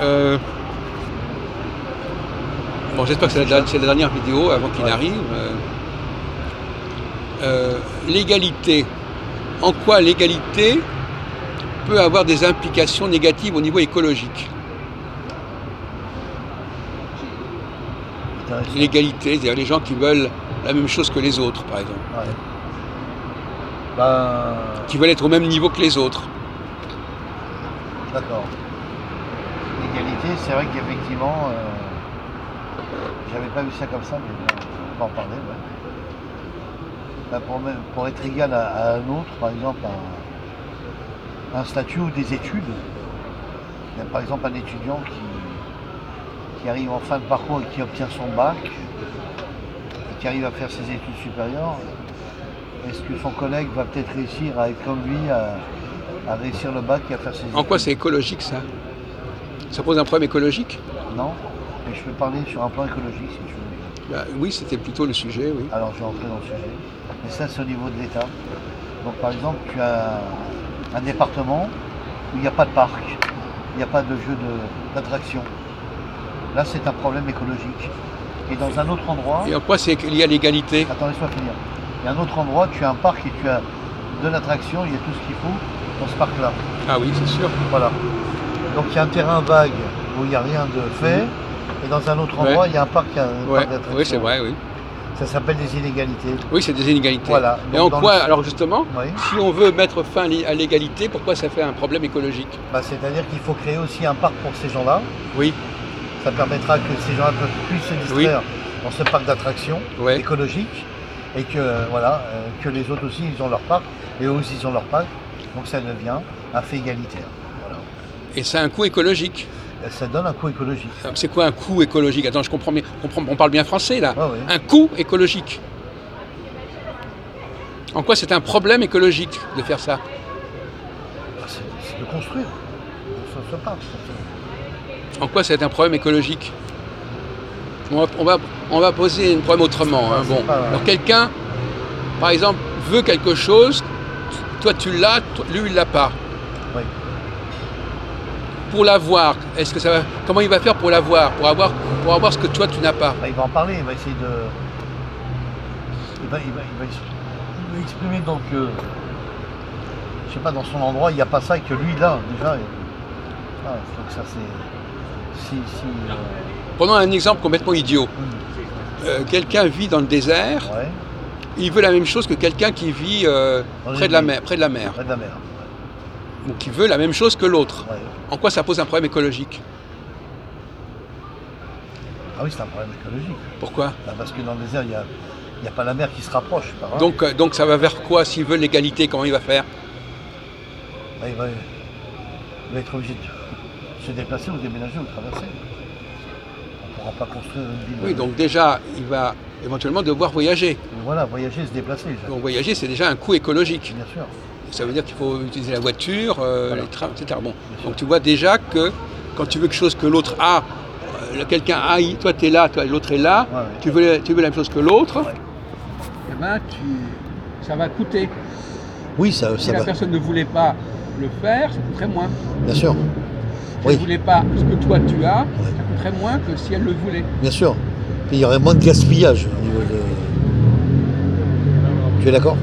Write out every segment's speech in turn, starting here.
Euh, bon, j'espère que c'est la dernière vidéo avant qu'il arrive. L'égalité. En quoi l'égalité peut avoir des implications négatives au niveau écologique? L'égalité, c'est-à-dire les gens qui veulent la même chose que les autres, par exemple. Ouais. Qui veulent être au même niveau que les autres. D'accord. L'égalité, c'est vrai qu'effectivement, j'avais pas vu ça comme ça, mais bon, on peut en parler. Ouais. Pour être égal à un autre, par exemple, un statut ou des études, il y a par exemple un étudiant qui arrive en fin de parcours et qui obtient son bac, et qui arrive à faire ses études supérieures. Est-ce que son collègue va peut-être réussir à être comme lui, à réussir le bac et à faire ses études? En quoi c'est écologique, ça? Ça pose un problème écologique? Non, mais je peux parler sur un plan écologique si tu veux. Oui, c'était plutôt le sujet, oui. Alors je vais entrer dans le sujet. Mais ça, c'est au niveau de l'État. Donc par exemple, tu as un département où il n'y a pas de parc, il n'y a pas de jeu d'attraction. Là, c'est un problème écologique. Et dans un autre endroit... Et en quoi c'est lié à l'égalité? Attends, laisse-moi finir. Il y a un autre endroit, tu as un parc et tu as de l'attraction, il y a tout ce qu'il faut dans ce parc-là. Ah oui, c'est sûr. Voilà. Donc il y a un terrain vague où il n'y a rien de fait, et dans un autre endroit, il y a un parc d'attraction. Oui, c'est vrai, oui. Ça s'appelle des inégalités. Oui, c'est des inégalités. Voilà. Et en quoi, alors justement, oui. si on veut mettre fin à l'égalité, pourquoi ça fait un problème écologique? C'est-à-dire qu'il faut créer aussi un parc pour ces gens-là. Oui. Ça permettra que ces gens-là peuvent plus se distraire dans ce parc d'attractions écologique, et que les autres aussi, ils ont leur parc, et eux aussi, ils ont leur parc. Donc ça devient un fait égalitaire. Voilà. Et c'est un coût écologique? Ça donne un coût écologique. C'est quoi un coût écologique? Attends, je comprends bien. On parle bien français, là. Oui. Un coût écologique. En quoi c'est un problème écologique de faire ça? C'est de construire. Ça se passe. En quoi c'est un problème écologique? On va poser un problème autrement. Bon. Alors quelqu'un, par exemple, veut quelque chose, toi tu l'as, lui il l'a pas. Oui. Pour l'avoir, comment il va faire pour l'avoir, pour avoir ce que toi tu n'as pas? Il va en parler, il va essayer de... Il va exprimer donc que, je sais pas, dans son endroit, il n'y a pas ça et que lui, là, déjà... donc ça, c'est... Prenons un exemple complètement idiot. Quelqu'un vit dans le désert, il veut la même chose que quelqu'un qui vit près de la mer. Près de la mer. Donc il veut la même chose que l'autre. Ouais. En quoi ça pose un problème écologique? Ah oui, c'est un problème écologique. Pourquoi? Parce que dans le désert, il n'y a pas la mer qui se rapproche. Donc ça va vers quoi? S'il veut l'égalité, comment il va faire? Il va être obligé de se déplacer ou déménager ou traverser. On ne pourra pas construire une ville. Oui, donc déjà, il va éventuellement devoir voyager. Et voilà, voyager, se déplacer. Donc voyager, c'est déjà un coût écologique. Bien sûr. Ça veut dire qu'il faut utiliser la voiture, les trains, etc. Bon. Donc tu vois déjà que quand tu veux quelque chose que l'autre a, quelqu'un a, toi tu es là, l'autre est là, tu veux la même chose que l'autre, eh ben, ça va coûter. Oui, si la personne ne voulait pas le faire, ça coûterait moins. Bien sûr. Si elle ne voulait pas ce que toi tu as, ça coûterait moins que si elle le voulait. Bien sûr. Puis il y aurait moins de gaspillage au niveau de... Tu es d'accord?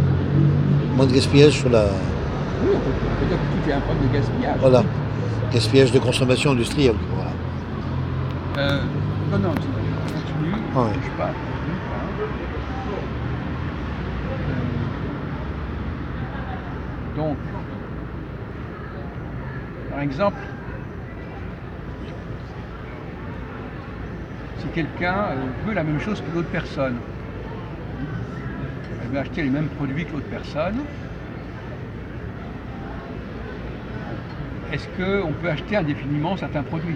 Moins de gaspillage sur la... Oui, on peut dire que tout est un problème de gaspillage. Voilà. Gaspillage de consommation industrielle. Voilà. Non, tu continues. Je sais pas. Donc, par exemple, si quelqu'un veut la même chose que l'autre personne, elle veut acheter les mêmes produits que l'autre personne, est-ce qu'on peut acheter indéfiniment certains produits?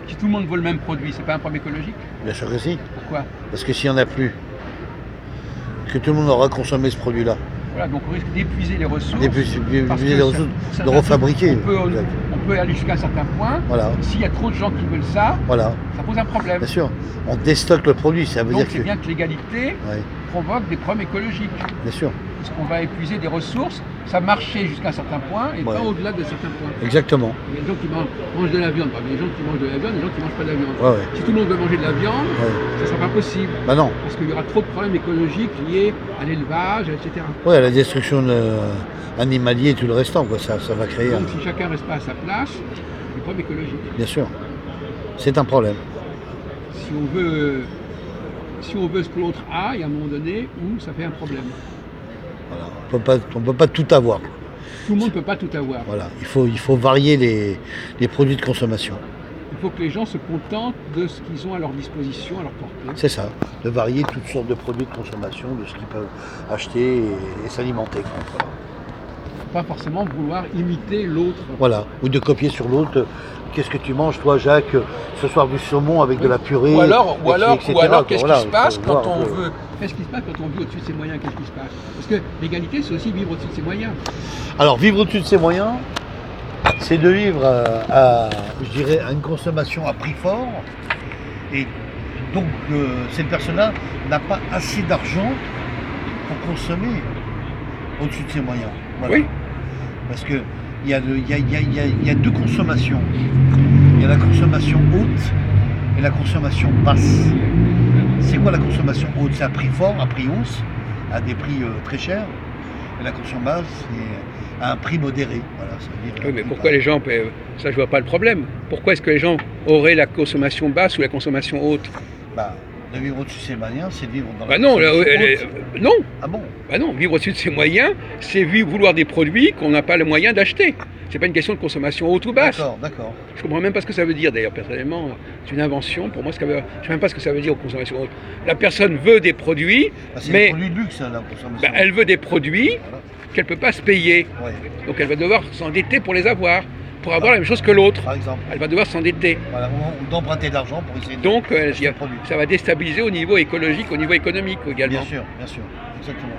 Si tout le monde veut le même produit, c'est pas un problème écologique? Bien sûr que si. Pourquoi? Parce que s'il n'y en a plus, que tout le monde aura consommé ce produit-là. Voilà, donc on risque d'épuiser les ressources. De refabriquer. On peut aller jusqu'à un certain point. Voilà. S'il y a trop de gens qui veulent ça, ça pose un problème. Bien sûr. On déstocke le produit, ça veut dire que... Donc c'est bien que l'égalité provoque des problèmes écologiques. Bien sûr. puisqu'on va épuiser des ressources. Ça marchait jusqu'à un certain point et pas au-delà de certains points. Exactement. Il y a des gens qui mangent de la viande, il y a des gens qui mangent de la viande, des gens qui ne mangent pas de la viande. Ouais. Si tout le monde veut manger de la viande, ça ne sera pas possible. Bah non. Parce qu'il y aura trop de problèmes écologiques liés à l'élevage, etc. Oui, à la destruction animalière et tout le restant, quoi. Ça va créer. Donc si chacun reste pas à sa place, des problèmes écologiques. Bien sûr. C'est un problème. Si on veut ce que l'autre a, il y a un moment donné où ça fait un problème. Voilà. On ne peut pas tout avoir. Tout le monde ne peut pas tout avoir. Voilà. Il faut varier les produits de consommation. Il faut que les gens se contentent de ce qu'ils ont à leur disposition, à leur portée. C'est ça, de varier toutes sortes de produits de consommation, de ce qu'ils peuvent acheter et s'alimenter. Voilà. Pas forcément vouloir imiter l'autre. Voilà, ou de copier sur l'autre. Qu'est-ce que tu manges, toi, Jacques, ce soir du saumon avec de la purée, ou alors etc., qu'est-ce voilà, qui se passe quand voir, on veut. Qu'est-ce qui se passe quand on vit au-dessus de ses moyens? Qu'est-ce qui se passe? Parce que l'égalité, c'est aussi vivre au-dessus de ses moyens. Alors, vivre au-dessus de ses moyens, c'est de vivre je dirais, à une consommation à prix fort. Et donc, cette personne-là n'a pas assez d'argent pour consommer au-dessus de ses moyens. Voilà. Oui. Parce qu'il y a deux consommations. Il y a la consommation haute et la consommation basse. C'est quoi la consommation haute? C'est à prix fort, à prix hausse, à des prix très chers. Et la consommation basse, c'est à un prix modéré. Voilà, ça veut dire oui, mais pourquoi les gens... Ça, je vois pas le problème. Pourquoi est-ce que les gens auraient la consommation basse ou la consommation haute? De vivre au-dessus de ses moyens, c'est de vivre dans la non, non. Ah bon? Non, vivre au-dessus de ses moyens, c'est vouloir des produits qu'on n'a pas le moyen d'acheter. C'est pas une question de consommation haute ou basse. D'accord. Je comprends même pas ce que ça veut dire d'ailleurs, personnellement. C'est une invention. Pour moi, je ne sais même pas ce que ça veut dire, consommation haute. La personne veut des produits, c'est mais des produits de luxe, la consommation. Elle veut des produits qu'elle ne peut pas se payer. Ouais. Donc elle va devoir s'endetter pour les avoir. Pour avoir la même chose que l'autre. Par exemple. Elle va devoir s'endetter. Voilà, ou d'emprunter de l'argent pour essayer de... Donc ça va déstabiliser au niveau écologique, au niveau économique également. Bien sûr, exactement.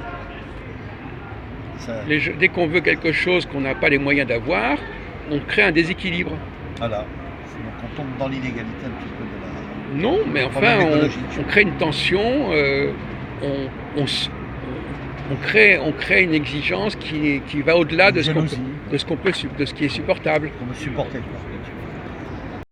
Dès qu'on veut quelque chose qu'on n'a pas les moyens d'avoir, on crée un déséquilibre. Voilà. Donc on tombe dans l'inégalité un petit peu de la... Non, mais enfin, on crée une tension, on crée une exigence qui va au-delà de ce qui est supportable. On peut supporter, quoi.